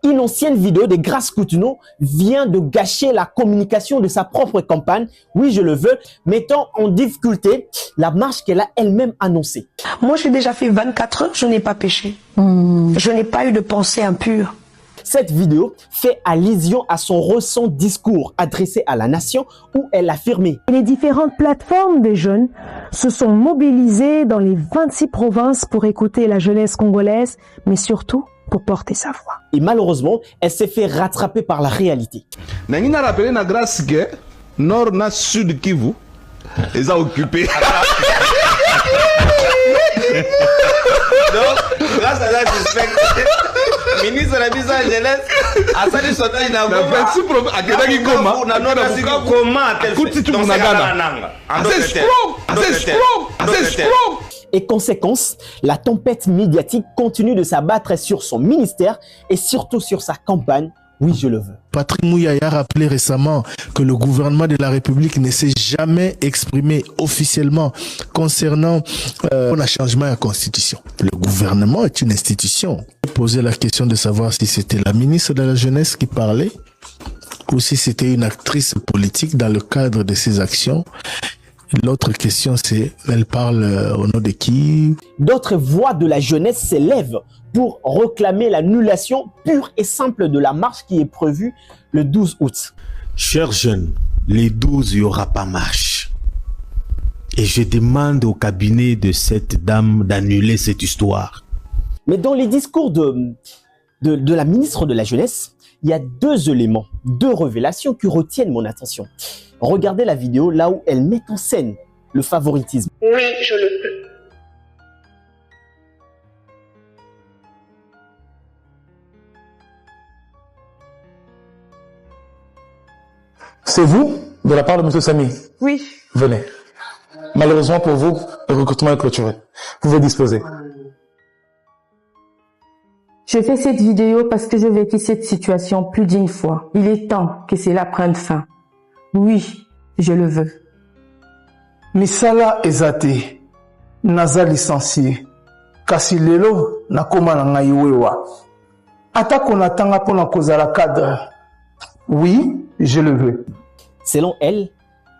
Une ancienne vidéo de Grace Coutinho vient de gâcher la communication de sa propre campagne, oui je le veux, mettant en difficulté la marche qu'elle a elle-même annoncée. Moi j'ai déjà fait 24 heures, je n'ai pas péché. Je n'ai pas eu de pensée impure. Cette vidéo fait allusion à son récent discours adressé à la nation où elle affirmait: les différentes plateformes des jeunes se sont mobilisées dans les 26 provinces pour écouter la jeunesse congolaise, mais surtout pour porter sa voix. Et malheureusement, elle s'est fait rattraper par la réalité. Nangina rappelé na grâce que nord na sud Kivu les a occupés. Donc, grâce à la suspect, ministre de la mise en jeunesse, à sa sondage n'a pas Et conséquence, la tempête médiatique continue de s'abattre sur son ministère et surtout sur sa campagne. Oui, je le veux. Patrick Mouyaya a rappelé récemment que le gouvernement de la République ne s'est jamais exprimé officiellement concernant un changement à la Constitution. Le gouvernement est une institution. Poser la question de savoir si c'était la ministre de la Jeunesse qui parlait ou si c'était une actrice politique dans le cadre de ses actions. L'autre question, c'est, elle parle au nom de qui? D'autres voix de la jeunesse s'élèvent pour réclamer l'annulation pure et simple de la marche qui est prévue le 12 août. Chers jeunes, les 12, il n'y aura pas marche. Et je demande au cabinet de cette dame d'annuler cette histoire. Mais dans les discours de la ministre de la Jeunesse, il y a deux éléments, deux révélations qui retiennent mon attention. Regardez la vidéo là où elle met en scène le favoritisme. Oui, je le peux. C'est vous, de la part de M. Samy? Oui. Venez. Malheureusement pour vous, le recrutement est clôturé. Vous pouvez disposer. Je fais cette vidéo parce que j'ai vécu cette situation plus d'une fois. Il est temps que cela prenne fin. Oui, je le veux. Misala ezate, naza licencié. Kasi lelo nakoma na ngai wewa. Atako natanga pona kozala cadre. Oui, je le veux. Selon elle,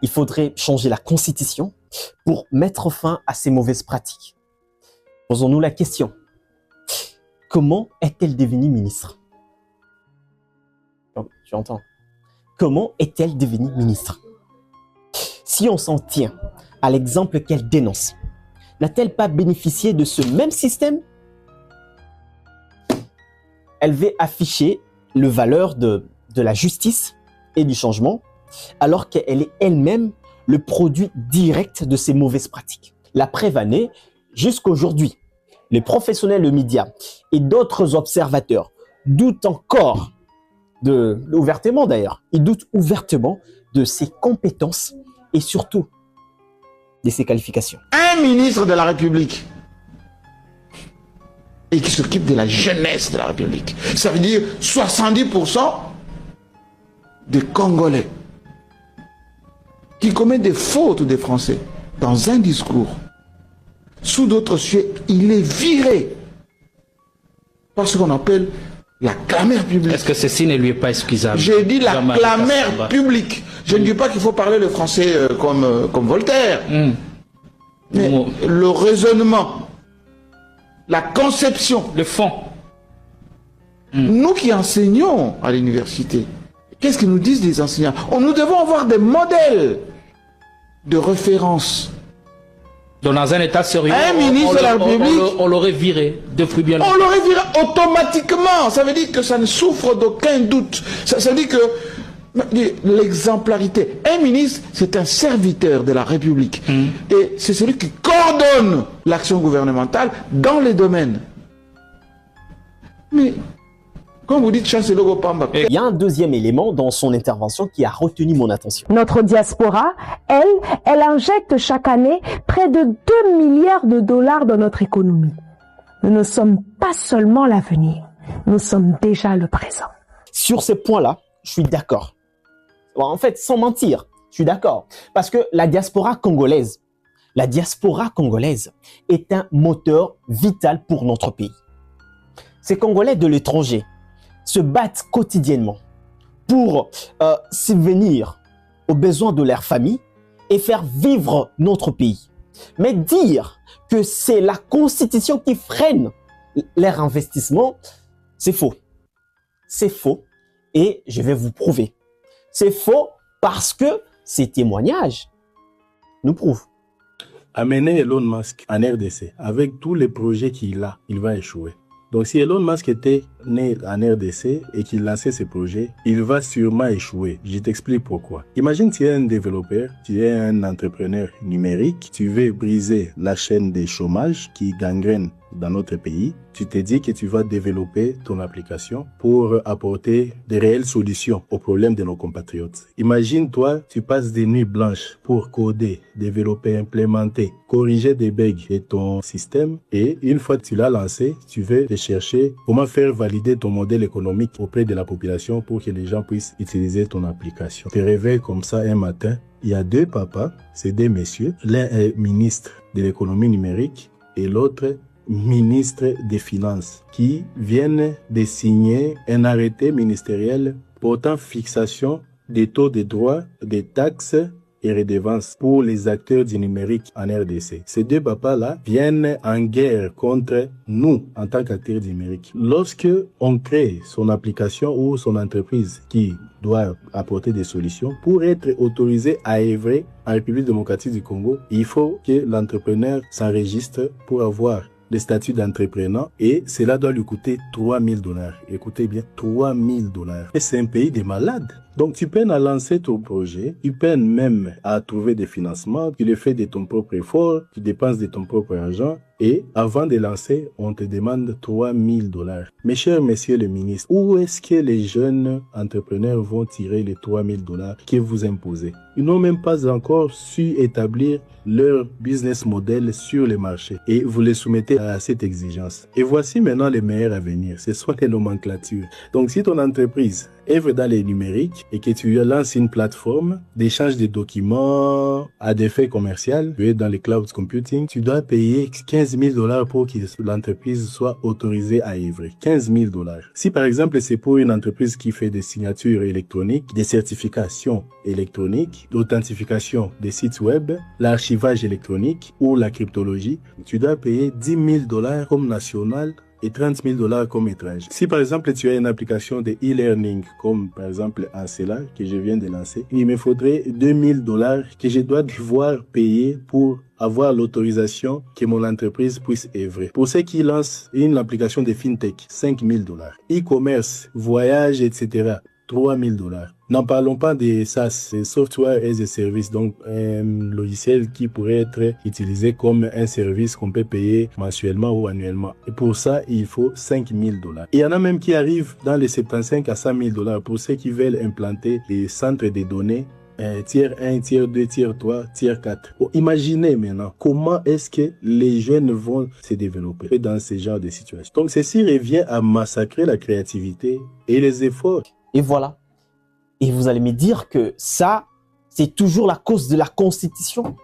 il faudrait changer la constitution pour mettre fin à ces mauvaises pratiques. Posons-nous la question. Comment est-elle devenue ministre? Oh, tu entends? Comment est-elle devenue ministre? Si on s'en tient à l'exemple qu'elle dénonce, n'a-t-elle pas bénéficié de ce même système? Elle veut afficher le valeur de la justice et du changement, alors qu'elle est elle-même le produit direct de ces mauvaises pratiques. La preuve en est, jusqu'aujourd'hui, les professionnels de médias et d'autres observateurs doutent encore ouvertement d'ailleurs, ils doutent ouvertement de ses compétences et surtout de ses qualifications. Un ministre de la République et qui s'occupe de la jeunesse de la République. Ça veut dire 70% des Congolais qui commettent des fautes des Français dans un discours. Sous d'autres cieux, il est viré par ce qu'on appelle la clameur publique. Est-ce que ceci ne lui est pas excusable? J'ai dit la clameur publique. Je ne dis pas qu'il faut parler le français comme Voltaire. Mais le raisonnement, la conception, le fond. Nous qui enseignons à l'université, qu'est-ce que nous disent les enseignants? Nous devons avoir des modèles de référence. Donc dans un état sérieux, un ministre de la République, on l'aurait viré depuis bien longtemps. On l'aurait viré automatiquement. Ça veut dire que ça ne souffre d'aucun doute. Ça veut dire que l'exemplarité. Un ministre, c'est un serviteur de la République. Et c'est celui qui coordonne l'action gouvernementale dans les domaines. Mais, quand vous dites Chancellor Gopamba... Il y a un deuxième élément dans son intervention qui a retenu mon attention. Notre diaspora, elle injecte chaque année près de 2 milliards de dollars dans notre économie. Nous ne sommes pas seulement l'avenir, nous sommes déjà le présent. Sur ce point-là, je suis d'accord. En fait, sans mentir, je suis d'accord. Parce que la diaspora congolaise est un moteur vital pour notre pays. Ces Congolais de l'étranger se battent quotidiennement pour subvenir aux besoins de leur famille et faire vivre notre pays. Mais dire que c'est la Constitution qui freine leur investissement, c'est faux. C'est faux et je vais vous prouver. C'est faux parce que ces témoignages nous prouvent. Amener Elon Musk en RDC avec tous les projets qu'il a, il va échouer. Donc si Elon Musk était né en RDC et qu'il lançait ses projets, il va sûrement échouer. Je t'explique pourquoi. Imagine tu es un développeur, tu es un entrepreneur numérique, tu veux briser la chaîne des chômages qui gangrène dans notre pays. Tu te dis que tu vas développer ton application pour apporter des réelles solutions aux problèmes de nos compatriotes. Imagine toi, tu passes des nuits blanches pour coder, développer, implémenter, corriger des bugs de ton système et une fois que tu l'as lancé, tu veux te chercher comment faire valider ton modèle économique auprès de la population pour que les gens puissent utiliser ton application. Tu te réveilles comme ça un matin, il y a deux papas, c'est des messieurs, l'un est ministre de l'économie numérique et l'autre ministre des Finances, qui viennent de signer un arrêté ministériel portant fixation des taux de droits, des taxes et redevances pour les acteurs du numérique en RDC. Ces deux papas-là viennent en guerre contre nous en tant qu'acteurs du numérique. Lorsque on crée son application ou son entreprise qui doit apporter des solutions, pour être autorisé à œuvrer en République démocratique du Congo, il faut que l'entrepreneur s'enregistre pour avoir le statut d'entrepreneur et cela doit lui coûter $3,000. Écoutez bien, $3,000. Et c'est un pays de malades. Donc tu peines à lancer ton projet, tu peines même à trouver des financements, tu le fais de ton propre effort, tu dépenses de ton propre argent et avant de lancer, on te demande $3,000. Mes chers messieurs les ministres, où est-ce que les jeunes entrepreneurs vont tirer les $3,000 que vous imposez? Ils n'ont même pas encore su établir leur business model sur le marché et vous les soumettez à cette exigence. Et voici maintenant les meilleurs à venir, ce sont les nomenclatures. Donc si ton entreprise œuvre dans les numériques et que tu lances une plateforme d'échange de documents à des fins commerciales, tu es dans les cloud computing, tu dois payer $15,000 pour que l'entreprise soit autorisée à œuvrer. $15,000. Si par exemple c'est pour une entreprise qui fait des signatures électroniques, des certifications électroniques, l'authentification des sites web, l'archivage électronique ou la cryptologie, tu dois payer $10,000 comme national et $30,000 comme étranger. Si par exemple tu as une application de e-learning comme par exemple Ancela que je viens de lancer, il me faudrait $2,000 que je dois devoir payer pour avoir l'autorisation que mon entreprise puisse œuvrer. Pour ceux qui lancent une application de fintech, $5,000. E-commerce, voyage, etc. $3,000. N'en parlons pas des SaaS, des Software as a Service, donc un logiciel qui pourrait être utilisé comme un service qu'on peut payer mensuellement ou annuellement. Et pour ça, il faut $5,000. Il y en a même qui arrivent dans les 75 à $100,000 pour ceux qui veulent implanter des centres de données tiers 1, tiers 2, tiers 3, tiers 4. Bon, imaginez maintenant comment est-ce que les jeunes vont se développer dans ce genre de situation. Donc ceci revient à massacrer la créativité et les efforts. Et voilà. Et vous allez me dire que ça, c'est toujours la cause de la Constitution.